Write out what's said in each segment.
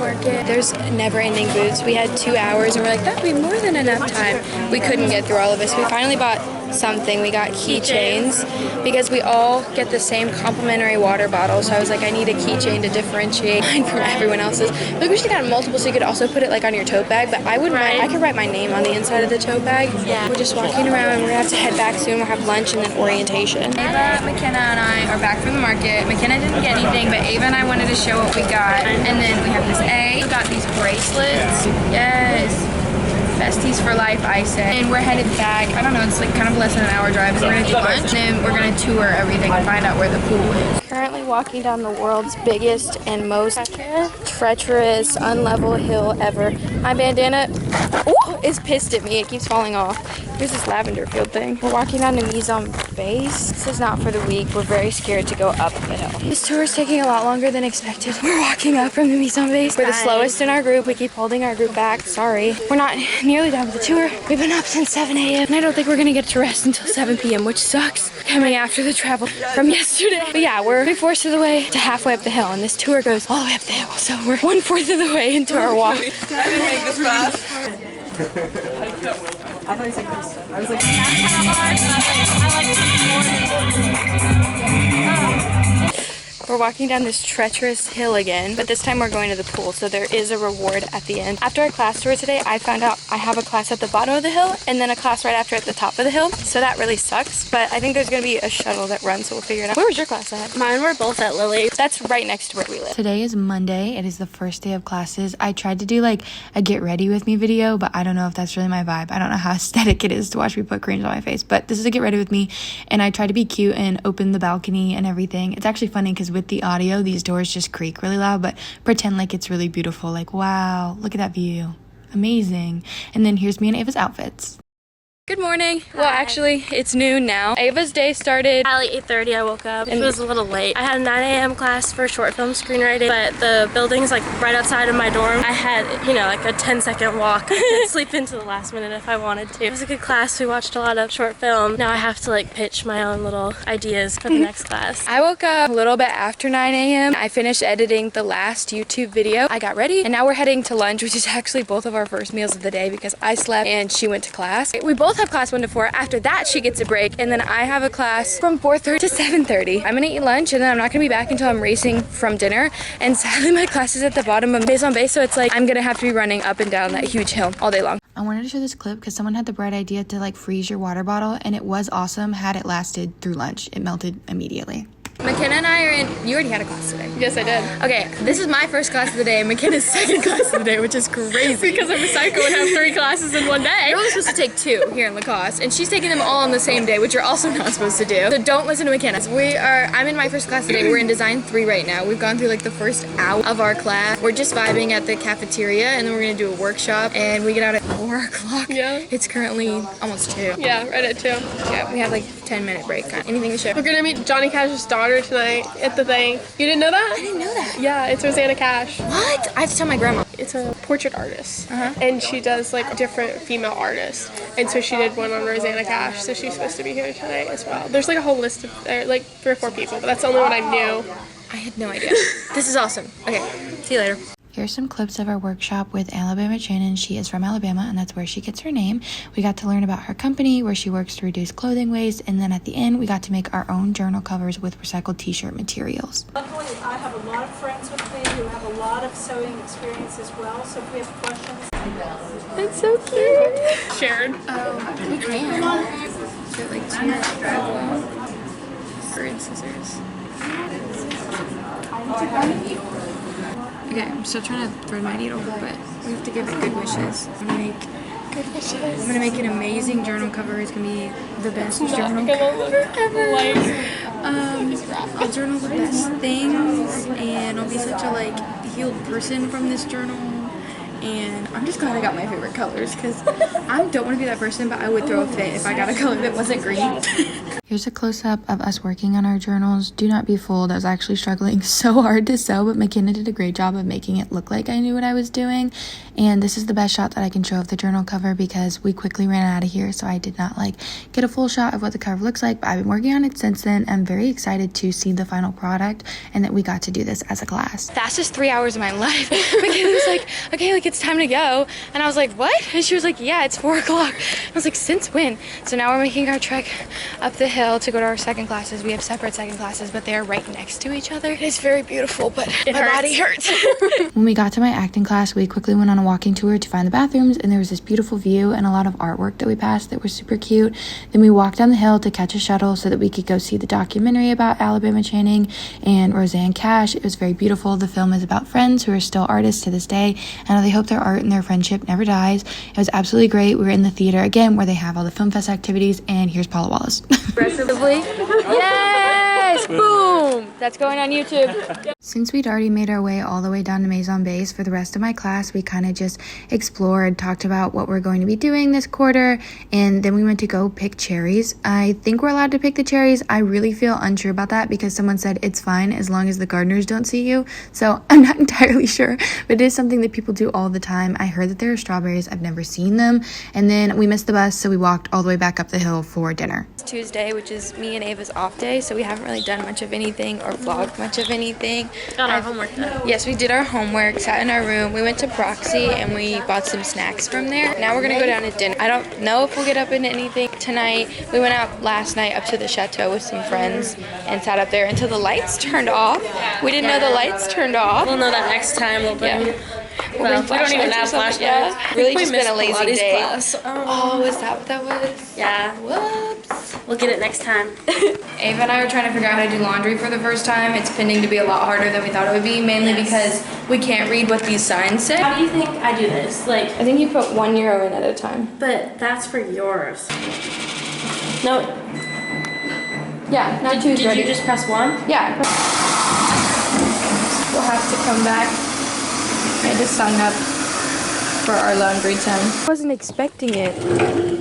market. There's never-ending booths. We had 2 hours and we're like, that'd be more than enough time. We couldn't get through all of this. We finally bought something. We got keychains because we all get the same complimentary water bottle. So I was like, I need a keychain to differentiate mine from everyone else's. Like, we should have gotten multiple so you could also put it like on your tote bag, but I wouldn't mind. I could write my name on the inside of the tote bag. Yeah. We're just walking around and we're gonna have to head back soon. We'll have lunch and then orientation. Ava, McKenna, and I are back from the market. McKenna didn't get anything, but Ava and I wanted to show what we got. And then we have this A. We got these bracelets. Yes. Besties for life, I say. And we're headed back. I don't know, it's like kind of less than an hour drive. So we're gonna do lunch, and then we're gonna tour everything and find out where the pool is. Currently walking down the world's biggest and most treacherous, unlevel hill ever. My bandana is pissed at me. It keeps falling off. Here's this lavender field thing. We're walking down to Mise en Base. This is not for the weak. We're very scared to go up the hill. This tour is taking a lot longer than expected. We're walking up from the Mise en Base. We're the slowest in our group. We keep holding our group back. Sorry. We're not nearly done with the tour. We've been up since 7 a.m. and I don't think we're gonna get to rest until 7 p.m., which sucks coming after the travel from yesterday. But yeah, we're 3/4 of the way to halfway up the hill, and this tour goes all the way up the hill. So we're 1/4 of the way into our walk. I didn't make this fast. I thought you said Krista. I was like, We're walking down this treacherous hill again, but this time we're going to the pool, so there is a reward at the end. After our class tour today, I found out I have a class at the bottom of the hill and then a class right after at the top of the hill, so that really sucks, but I think there's going to be a shuttle that runs, so we'll figure it out. Where was your class at? Mine were both at Lily. That's right next to where we live. Today is Monday. It is the first day of classes. I tried to do like a get ready with me video, but I don't know if that's really my vibe. I don't know how aesthetic it is to watch me put creams on my face, but this is a get ready with me, and I tried to be cute and open the balcony and everything. It's actually funny because with the audio, these doors just creak really loud, but pretend like it's really beautiful. Like, wow, look at that view. Amazing. And then here's me and Ava's outfits. Good morning. Hi. Well, actually, it's noon now. Ava's day started at like 8:30. I woke up. It was a little late. I had a 9 a.m. class for short film screenwriting, but the building's like right outside of my dorm. I had, you know, like a 10-second walk. I could sleep into the last minute if I wanted to. It was a good class. We watched a lot of short film. Now I have to like pitch my own little ideas for the next class. I woke up a little bit after 9 a.m. I finished editing the last YouTube video. I got ready, and now we're heading to lunch, which is actually both of our first meals of the day because I slept and she went to class. We both have class 1 to 4. After that, she gets a break, and then I have a class from 4:30 to 7:30. I'm gonna eat lunch, and then I'm not gonna be back until I'm racing from dinner. And sadly, my class is at the bottom of Mise en Base, so it's like I'm gonna have to be running up and down that huge hill all day long. I wanted to show this clip because someone had the bright idea to like freeze your water bottle, and it was awesome had it lasted through lunch. It melted immediately. McKenna and I are in. You already had a class today. yes, I did. Okay, this is my first class of the day and McKenna's second class of the day, which is crazy. Because I'm a psycho and have 3 classes in one day. You're only supposed to take 2 here in Lacoste, and she's taking them all on the same day, which you're also not supposed to do. So don't listen to McKenna. I'm in my first class today. We're in Design 3 right now. We've gone through like the first hour of our class. We're just vibing at the cafeteria, and then we're gonna do a workshop, and we get out at 4 o'clock. Yeah. It's currently almost 2. Yeah, right at 2. Yeah, we have like 10-minute break. Anything to share? We're gonna meet Johnny Cash's daughter tonight at the thing. You didn't know that? I didn't know that. Yeah, it's Rosanna Cash. What? I have to tell my grandma. It's a portrait artist, and she does like different female artists, and so she did one on Rosanna Cash, so she's supposed to be here tonight as well. There's like a whole list of like 3 or 4 people, but that's the only one I knew. I had no idea. This is awesome. Okay, see you later. Here's some clips of our workshop with Alabama Shannon. She is from Alabama, and that's where she gets her name. We got to learn about her company, where she works to reduce clothing waste, and then at the end, we got to make our own journal covers with recycled t-shirt materials. Luckily, I have a lot of friends with me who have a lot of sewing experience as well, so if we have questions... It's so cute. Sharon. We can. Get like 2 drywall and scissors. Okay, I'm still trying to thread my needle, but we have to give it good wishes. I'm gonna make an amazing journal cover. It's gonna be the best journal cover ever. I'll journal the best things, and I'll be such a like healed person from this journal. and I'm just glad I got my favorite colors because I don't want to be that person, but I would throw a fit if I got a color that wasn't green. Here's a close-up of us working on our journals. Do not be fooled. I was actually struggling so hard to sew, but McKenna did a great job of making it look like I knew what I was doing. And this is the best shot that I can show of the journal cover because we quickly ran out of here, so I did not get a full shot of what the cover looks like, but I've been working on it since then. I'm very excited to see the final product and that we got to do this as a class. Fastest 3 hours of my life. McKenna was like, okay, it's time to go. And I was like, what? And she was like, yeah, it's 4 o'clock. I was like, since when? So now we're making our trek up the hill to go to our second classes. We have separate second classes, but they are right next to each other. It's very beautiful, but my body hurts. When we got to my acting class, we quickly went on a walking tour to find the bathrooms, and there was this beautiful view and a lot of artwork that we passed that was super cute. Then we walked down the hill to catch a shuttle so that we could go see the documentary about Alabama Channing and Roseanne Cash. It was very beautiful. The film is about friends who are still artists to this day, and they hope their art and their friendship never dies. It was absolutely great. We were in the theater again where they have all the Film Fest activities, and here's Paula Wallace. Aggressively. Yes! Boom! That's going on YouTube. Since we'd already made our way all the way down to Maison Base, for the rest of my class, we kind of just explored, talked about what we're going to be doing this quarter, and then we went to go pick cherries. I think we're allowed to pick the cherries. I really feel unsure about that because someone said it's fine as long as the gardeners don't see you, so I'm not entirely sure, but it is something that people do all the time. I heard that there are strawberries. I've never seen them, and then we missed the bus, so we walked all the way back up the hill for dinner. It's Tuesday, which is me and Ava's off day, so we haven't really done much of anything or vlogged much of anything. Got our homework done. Yes, we did our homework, sat in our room. We went to Proxy and we bought some snacks from there. Now we're gonna go down to dinner. I don't know if we'll get up into anything tonight. We went out last night up to the chateau with some friends and sat up there until the lights turned off. We didn't know the lights turned off. We'll know that next time. We'll bring. Yeah. Well, we don't even have flashlights. Yeah. Really just been a lazy Pilates day. class. Oh, is that what that was? Yeah. Whoops. We'll get it next time. Ava and I are trying to figure out how to do laundry for the first time. It's pending to be a lot harder than we thought it would be, mainly because we can't read what these signs say. How do you think I do this? I think you put €1 in at a time. But that's for yours. No. Yeah, now two's Did ready. you just press 1? Yeah. We'll have to come back. I had to sign up for our laundry time. I wasn't expecting it.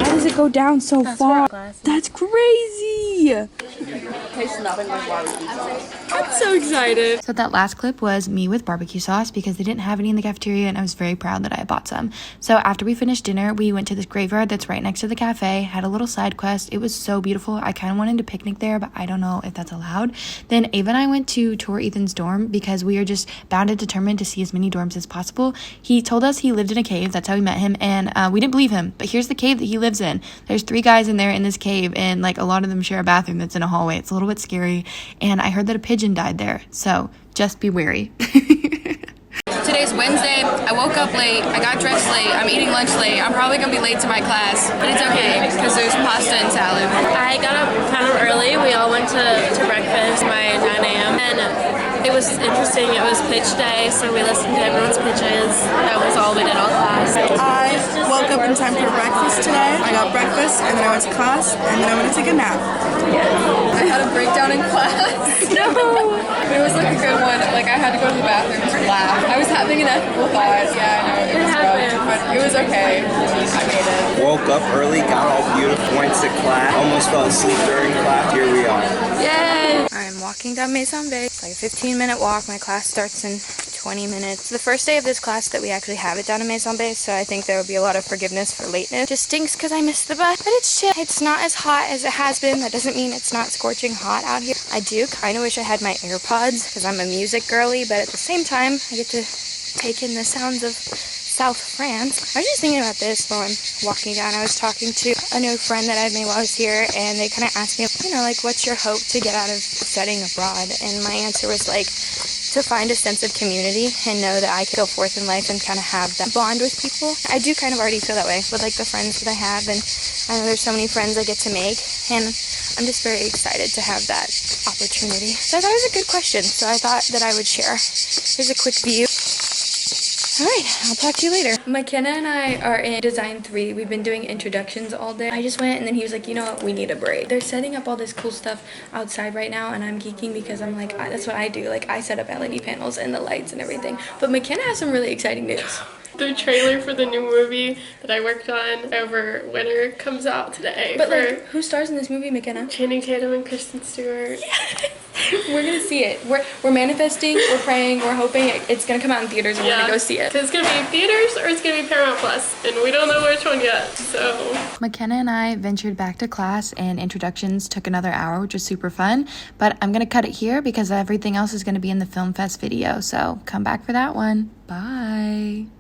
How does it go down so far? That's crazy! I'm so excited. So that last clip was me with barbecue sauce because they didn't have any in the cafeteria, and I was very proud that I bought some. So after we finished dinner, we went to this graveyard that's right next to the cafe, had a little side quest. It was so beautiful. I kind of wanted to picnic there, but I don't know if that's allowed. Then Ava and I went to tour Ethan's dorm because we are just bound and determined to see as many dorms as possible. He told us he lived in a cave. That's how we met him, and we didn't believe him. But here's the cave that he lives in. There's 3 guys in there in this cave, and a lot of them share a bathroom that's in a hallway. It's a little bit scary, and I heard that a pigeon died there, so just be wary. Today's Wednesday. I woke up late. I got dressed late. I'm eating lunch late. I'm probably gonna be late to my class, but it's okay because there's pasta and salad. I got up kind of early. We all went to breakfast by 9 a.m. and it was interesting. It was pitch day, so we listened to everyone's pitches. That was all we did all class. I woke up in time for breakfast today. I got breakfast, and then I went to class, and then I went to take a nap. I had a breakdown in class. No! But it was a good one. I had to go to the bathroom to laugh. I was having an ethical thought. Yeah, I know. It was rough, but it was okay. I made it. Woke up early, got all beautiful, went to class, almost fell asleep during class. Here we are. Yay! I'm walking down Maison Bay. It's a 15-minute walk. My class starts in 20 minutes. It's the first day of this class that we actually have it down in Maison Bay, so I think there will be a lot of forgiveness for lateness. Just stinks because I missed the bus, but it's chill. It's not as hot as it has been. That doesn't mean it's not scorching hot out here. I do kind of wish I had my AirPods because I'm a music girly, but at the same time, I get to take in the sounds of South France. I was just thinking about this while I'm walking down. I was talking to a new friend that I made while I was here, and they kind of asked me, what's your hope to get out of studying abroad? And my answer was to find a sense of community and know that I can go forth in life and kind of have that bond with people. I do kind of already feel that way with the friends that I have, and I know there's so many friends I get to make, and I'm just very excited to have that opportunity. So I thought it was a good question, so I thought that I would share. Here's a quick view. All right, I'll talk to you later. McKenna and I are in Design 3. We've been doing introductions all day. I just went and then he was like, you know what, we need a break. They're setting up all this cool stuff outside right now and I'm geeking because I'm like, that's what I do. Like I set up LED panels and the lights and everything. But McKenna has some really exciting news. The trailer for the new movie that I worked on over winter comes out today. But like, who stars in this movie, McKenna? Channing Tatum and Kristen Stewart. Yes. We're gonna see it. We're manifesting, we're praying, we're hoping it's gonna come out in theaters and we're gonna go see it. It's gonna be theaters or it's gonna be Paramount Plus, and we don't know which one yet, so. McKenna and I ventured back to class and introductions took another hour, which was super fun, but I'm gonna cut it here because everything else is gonna be in the Film Fest video, so come back for that one. Bye.